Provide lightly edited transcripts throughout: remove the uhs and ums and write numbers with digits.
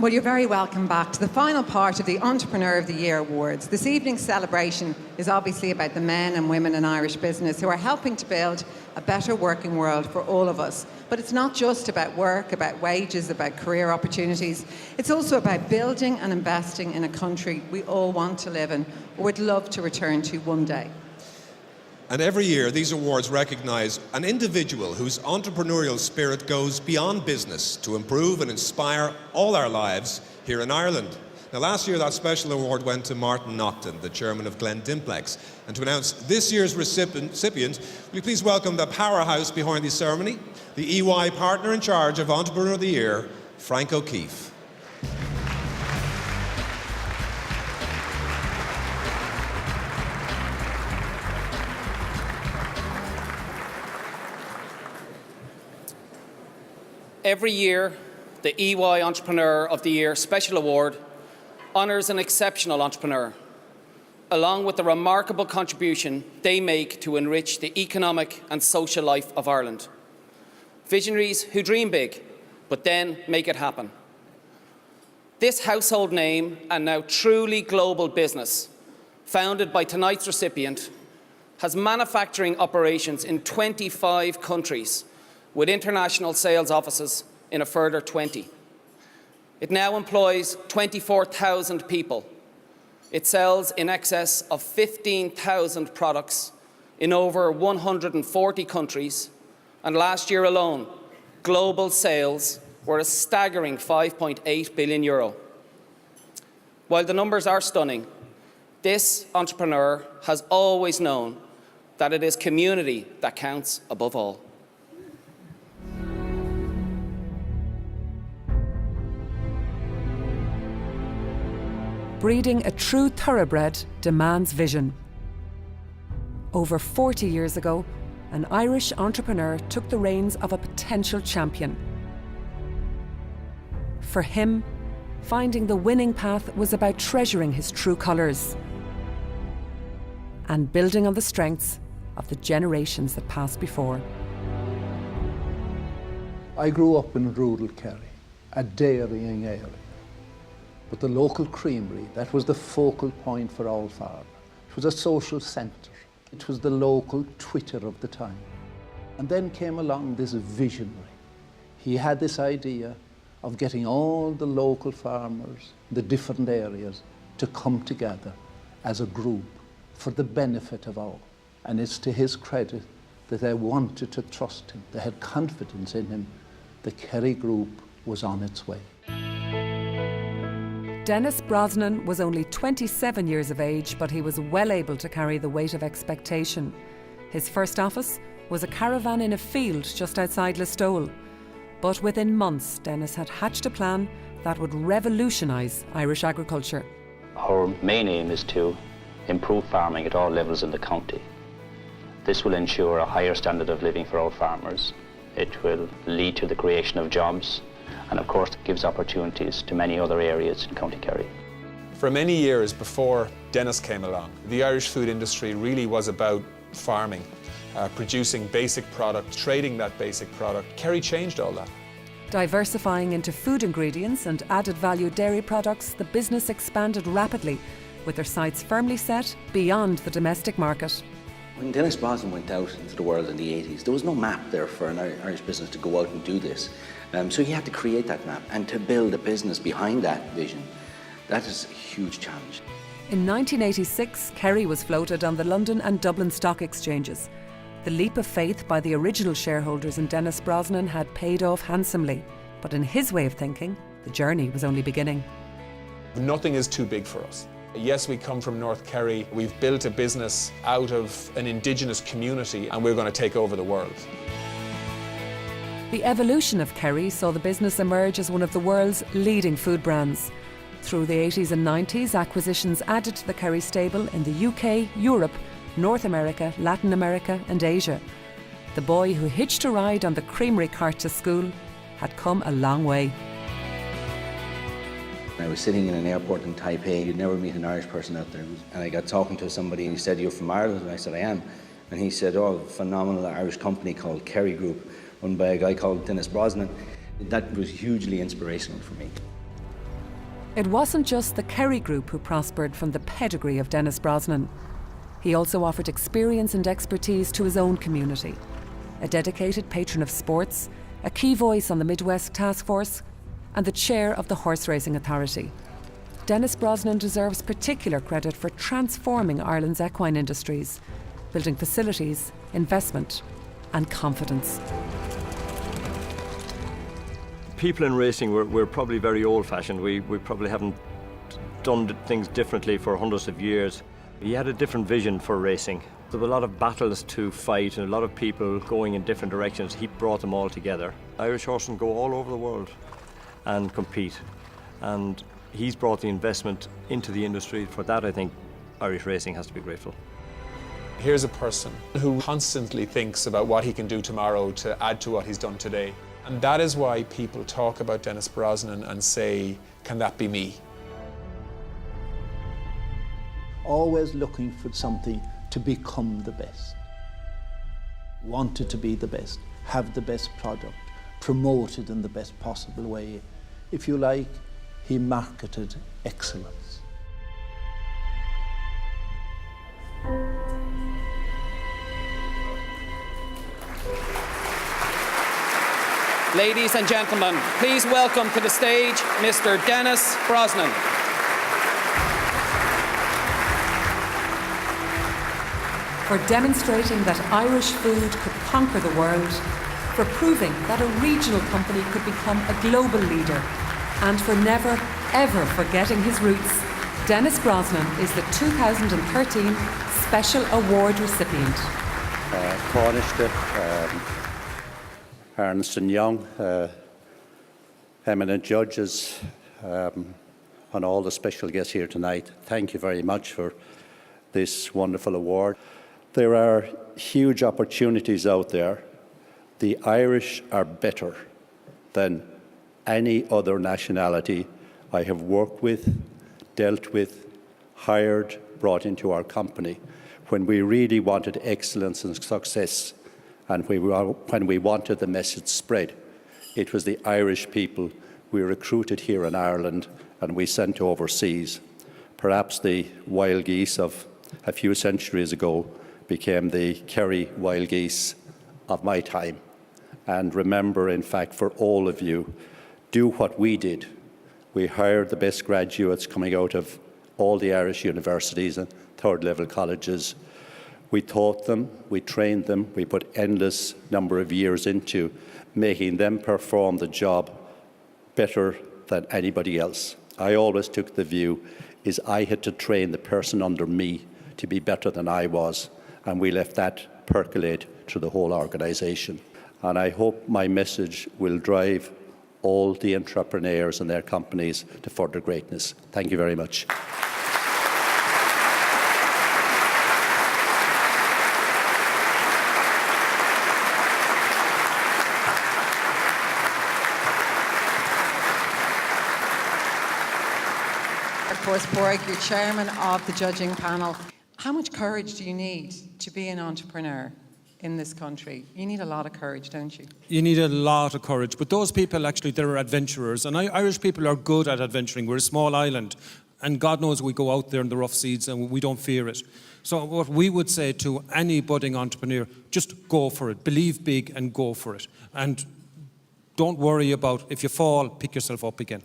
Well, you're very welcome back to the final part of the Entrepreneur of the Year Awards. This evening's celebration is obviously about the men and women in Irish business who are helping to build a better working world for all of us. But it's not just about work, about wages, about career opportunities. It's also about building and investing in a country we all want to live in or would love to return to one day. And every year, these awards recognise an individual whose entrepreneurial spirit goes beyond business to improve and inspire all our lives here in Ireland. Now, last year, that special award went to Martin Naughton, the chairman of Glendimplex. And to announce this year's recipient, will you please welcome the powerhouse behind the ceremony, the EY partner in charge of Entrepreneur of the Year, Frank O'Keefe. Every year, the EY Entrepreneur of the Year Special Award honours an exceptional entrepreneur, along with the remarkable contribution they make to enrich the economic and social life of Ireland. Visionaries who dream big, but then make it happen. This household name and now truly global business, founded by tonight's recipient, has manufacturing operations in 25 countries, with international sales offices in a further 20. It now employs 24,000 people. It sells in excess of 15,000 products in over 140 countries, and last year alone, global sales were a staggering €5.8 billion. While the numbers are stunning, this entrepreneur has always known that it is community that counts above all. Breeding a true thoroughbred demands vision. Over 40 years ago, an Irish entrepreneur took the reins of a potential champion. For him, finding the winning path was about treasuring his true colours and building on the strengths of the generations that passed before. I grew up in rural Kerry, a dairying area. But the local creamery, that was the focal point for all farmers. It was a social centre. It was the local Twitter of the time. And then came along this visionary. He had this idea of getting all the local farmers, the different areas, to come together as a group for the benefit of all. And it's to his credit that they wanted to trust him. They had confidence in him. The Kerry group was on its way. Dennis Brosnan was only 27 years of age, but he was well able to carry the weight of expectation. His first office was a caravan in a field just outside Listowel. But within months, Dennis had hatched a plan that would revolutionise Irish agriculture. Our main aim is to improve farming at all levels in the county. This will ensure a higher standard of living for all farmers. It will lead to the creation of jobs, and of course it gives opportunities to many other areas in County Kerry. For many years before Dennis came along, the Irish food industry really was about farming, producing basic product, trading that basic product. Kerry changed all that. Diversifying into food ingredients and added value dairy products, the business expanded rapidly, with their sights firmly set beyond the domestic market. When Dennis Brosnan went out into the world in the 80s, there was no map there for an Irish business to go out and do this. So he had to create that map and to build a business behind that vision. That is a huge challenge. In 1986, Kerry was floated on the London and Dublin stock exchanges. The leap of faith by the original shareholders in Dennis Brosnan had paid off handsomely. But in his way of thinking, the journey was only beginning. Nothing is too big for us. Yes, we come from North Kerry. We've built a business out of an indigenous community, and we're going to take over the world. The evolution of Kerry saw the business emerge as one of the world's leading food brands. Through the 80s and 90s, acquisitions added to the Kerry stable in the UK, Europe, North America, Latin America and Asia. The boy who hitched a ride on the creamery cart to school had come a long way. I was sitting in an airport in Taipei. You'd never meet an Irish person out there. And I got talking to somebody and he said, "You're from Ireland?" And I said, "I am." And he said, "Oh, a phenomenal Irish company called Kerry Group, run by a guy called Dennis Brosnan." That was hugely inspirational for me. It wasn't just the Kerry Group who prospered from the pedigree of Dennis Brosnan. He also offered experience and expertise to his own community. A dedicated patron of sports, a key voice on the Midwest Task Force, and the chair of the Horse Racing Authority. Dennis Brosnan deserves particular credit for transforming Ireland's equine industries, building facilities, investment, and confidence. People in racing, we're probably very old-fashioned. We probably haven't done things differently for hundreds of years. He had a different vision for racing. There were a lot of battles to fight and a lot of people going in different directions. He brought them all together. Irish horsemen go all over the world and compete. And he's brought the investment into the industry. For that, I think Irish racing has to be grateful. Here's a person who constantly thinks about what he can do tomorrow to add to what he's done today. And that is why people talk about Dennis Brosnan and say, can that be me? Always looking for something to become the best. Wanted to be the best, have the best product, promote it in the best possible way. If you like, he marketed excellence. Ladies and gentlemen, please welcome to the stage Mr. Dennis Brosnan. For demonstrating that Irish food could conquer the world, for proving that a regional company could become a global leader, and for never, ever forgetting his roots, Dennis Brosnan is the 2013 Special Award recipient. Ernst & Young, eminent judges, and all the special guests here tonight, thank you very much for this wonderful award. There are huge opportunities out there. The Irish are better than any other nationality I have worked with, dealt with, hired, brought into our company. When we really wanted excellence and success, and when we wanted the message spread, it was the Irish people we recruited here in Ireland and we sent overseas. Perhaps the wild geese of a few centuries ago became the Kerry wild geese of my time. And remember, in fact, for all of you, do what we did. We hired the best graduates coming out of all the Irish universities and third-level colleges. We taught them, we trained them, we put endless number of years into making them perform the job better than anybody else. I always took the view is I had to train the person under me to be better than I was, and we left that percolate through the whole organisation. And I hope my message will drive all the entrepreneurs and their companies to further greatness. Thank you very much. Of course, Pádraig, you're chairman of the judging panel. How much courage do you need to be an entrepreneur in this country? You need a lot of courage, don't you? You need a lot of courage. But those people, actually, they're adventurers. And Irish people are good at adventuring. We're a small island. And God knows we go out there in the rough seas and we don't fear it. So what we would say to any budding entrepreneur, just go for it. Believe big and go for it. And don't worry about if you fall, pick yourself up again.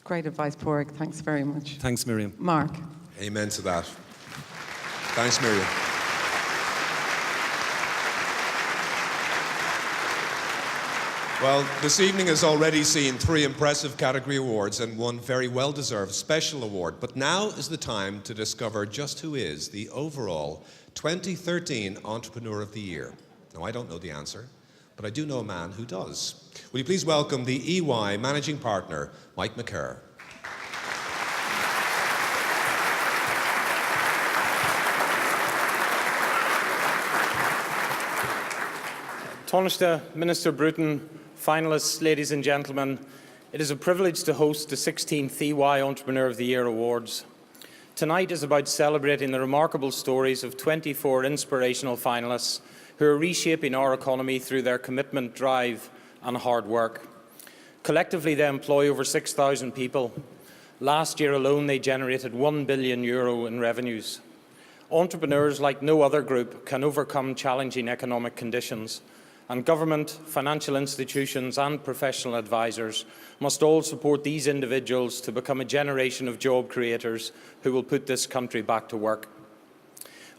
Great advice, Pádraig. Thanks very much. Thanks, Miriam. Mark. Amen to that. Thanks, Miriam. Well, this evening has already seen 3 impressive category awards and 1 very well-deserved special award. But now is the time to discover just who is the overall 2013 Entrepreneur of the Year. Now, I don't know the answer, but I do know a man who does. Will you please welcome the EY Managing Partner, Mike McCarr. Tánaiste, Minister Bruton, finalists, ladies and gentlemen, it is a privilege to host the 16th EY Entrepreneur of the Year Awards. Tonight is about celebrating the remarkable stories of 24 inspirational finalists who are reshaping our economy through their commitment, drive and hard work. Collectively, they employ over 6,000 people Last year alone, they generated €1 billion in revenues. Entrepreneurs, like no other group, can overcome challenging economic conditions, and government, financial institutions and professional advisors must all support these individuals to become a generation of job creators who will put this country back to work.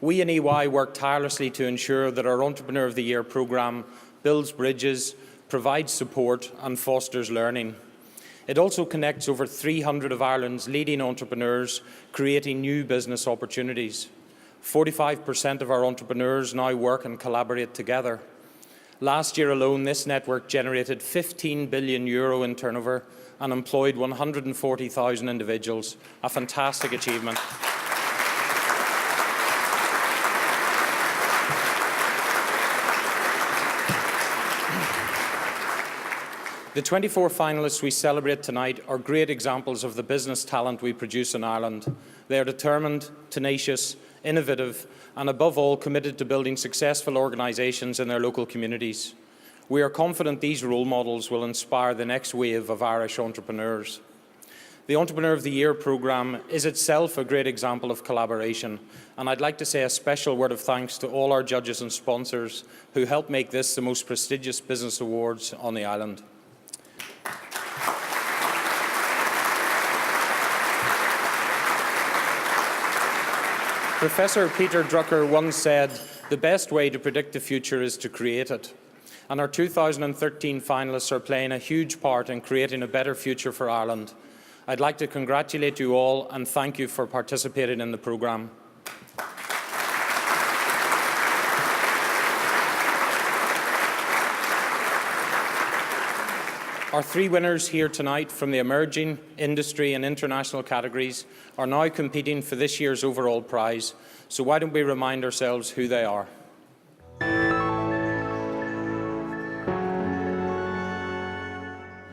We in EY work tirelessly to ensure that our Entrepreneur of the Year programme builds bridges, provides support and fosters learning. It also connects over 300 of Ireland's leading entrepreneurs, creating new business opportunities. 45% of our entrepreneurs now work and collaborate together. Last year alone, this network generated €15 billion in turnover and employed 140,000 individuals, a fantastic achievement. The 24 finalists we celebrate tonight are great examples of the business talent we produce in Ireland. They are determined, tenacious, innovative, and above all committed to building successful organisations in their local communities. We are confident these role models will inspire the next wave of Irish entrepreneurs. The Entrepreneur of the Year programme is itself a great example of collaboration, and I'd like to say a special word of thanks to all our judges and sponsors who helped make this the most prestigious business awards on the island. Professor Peter Drucker once said, "The best way to predict the future is to create it." And our 2013 finalists are playing a huge part in creating a better future for Ireland. I'd like to congratulate you all and thank you for participating in the programme. Our three winners here tonight from the emerging, industry and international categories are now competing for this year's overall prize. So why don't we remind ourselves who they are?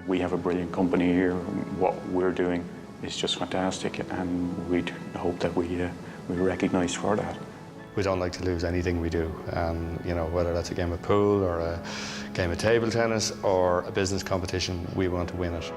We have a brilliant company here. What we're doing is just fantastic, and we'd hope that we're recognised for that. We don't like to lose anything we do, you know, whether that's a game of pool or a game of table tennis or a business competition, we want to win it.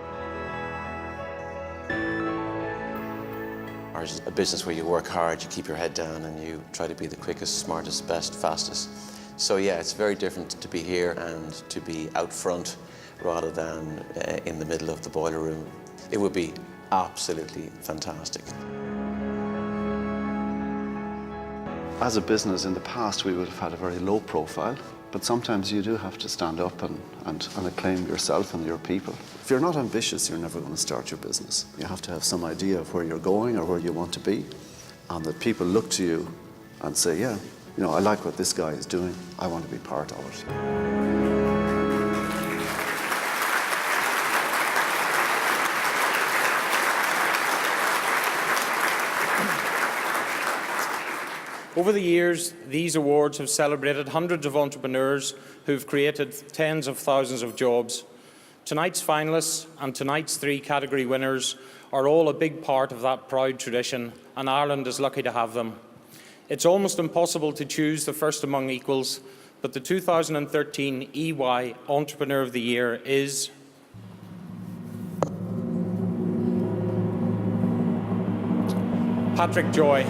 Ours is a business where you work hard, you keep your head down and you try to be the quickest, smartest, best, fastest. So yeah, it's very different to be here and to be out front rather than in the middle of the boiler room. It would be absolutely fantastic. As a business, in the past, we would have had a very low profile, but sometimes you do have to stand up and acclaim yourself and your people. If you're not ambitious, you're never going to start your business. You have to have some idea of where you're going or where you want to be, and that people look to you and say, yeah, you know, I like what this guy is doing. I want to be part of it. Over the years, these awards have celebrated hundreds of entrepreneurs who've created tens of thousands of jobs. Tonight's finalists and tonight's three category winners are all a big part of that proud tradition, and Ireland is lucky to have them. It's almost impossible to choose the first among equals, but the 2013 EY Entrepreneur of the Year is Patrick Joy.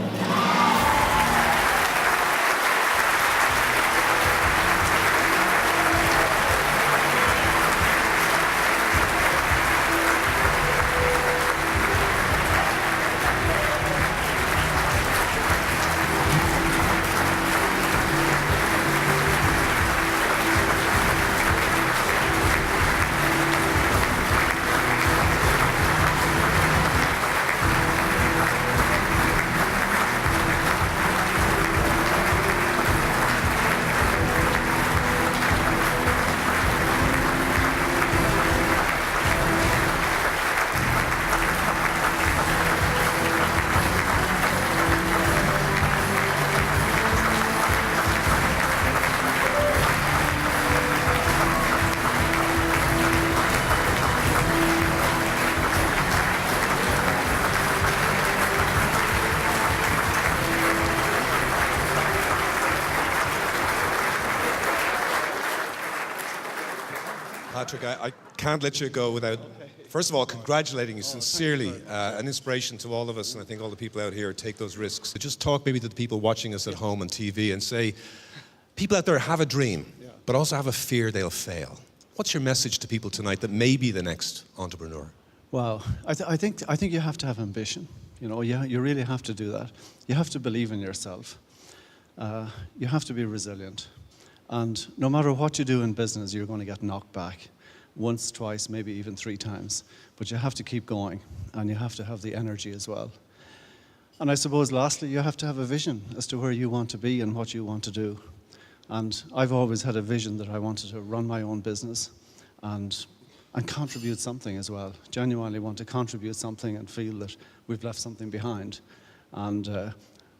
Patrick, I can't let you go without First of all, congratulating you sincerely. An inspiration to all of us, and I think all the people out here take those risks. Just talk maybe to the people watching us at home on TV and say, people out there have a dream, but also have a fear they'll fail. What's your message to people tonight that may be the next entrepreneur? Well, I think you have to have ambition. You know, you really have to do that. You have to believe in yourself. You have to be resilient. And no matter what you do in business, you're going to get knocked back. Once, twice, maybe even 3 times. But you have to keep going, and you have to have the energy as well. And I suppose lastly, you have to have a vision as to where you want to be and what you want to do. And I've always had a vision that I wanted to run my own business and contribute something as well. Genuinely want to contribute something and feel that we've left something behind. And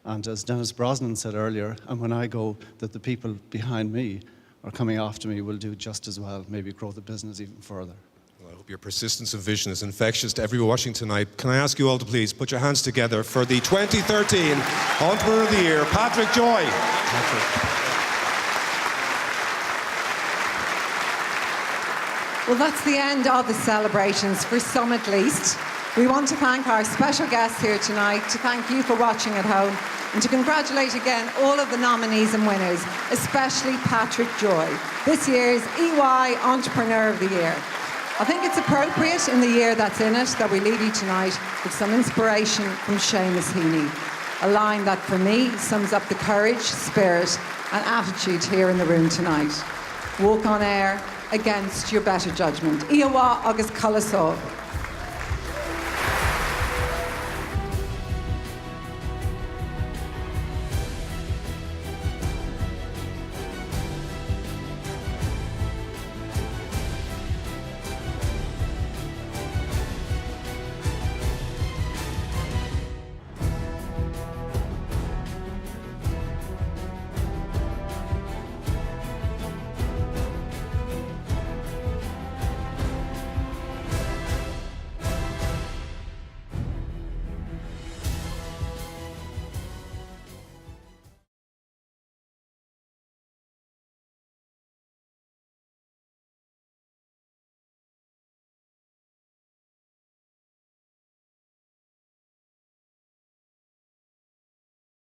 as Dennis Brosnan said earlier, and when I go, that the people behind me are coming after me will do just as well, maybe grow the business even further. Well, I hope your persistence of vision is infectious to everyone watching tonight. Can I ask you all to please put your hands together for the 2013 Entrepreneur of the Year, Patrick Joy. Patrick. Well, that's the end of the celebrations, for some at least. We want to thank our special guests here tonight, to thank you for watching at home, and to congratulate again all of the nominees and winners, especially Patrick Joy, this year's EY Entrepreneur of the Year. I think it's appropriate in the year that's in it that we leave you tonight with some inspiration from Seamus Heaney, a line that for me sums up the courage, spirit and attitude here in the room tonight. Walk on air against your better judgment. Iawa agus Culasov.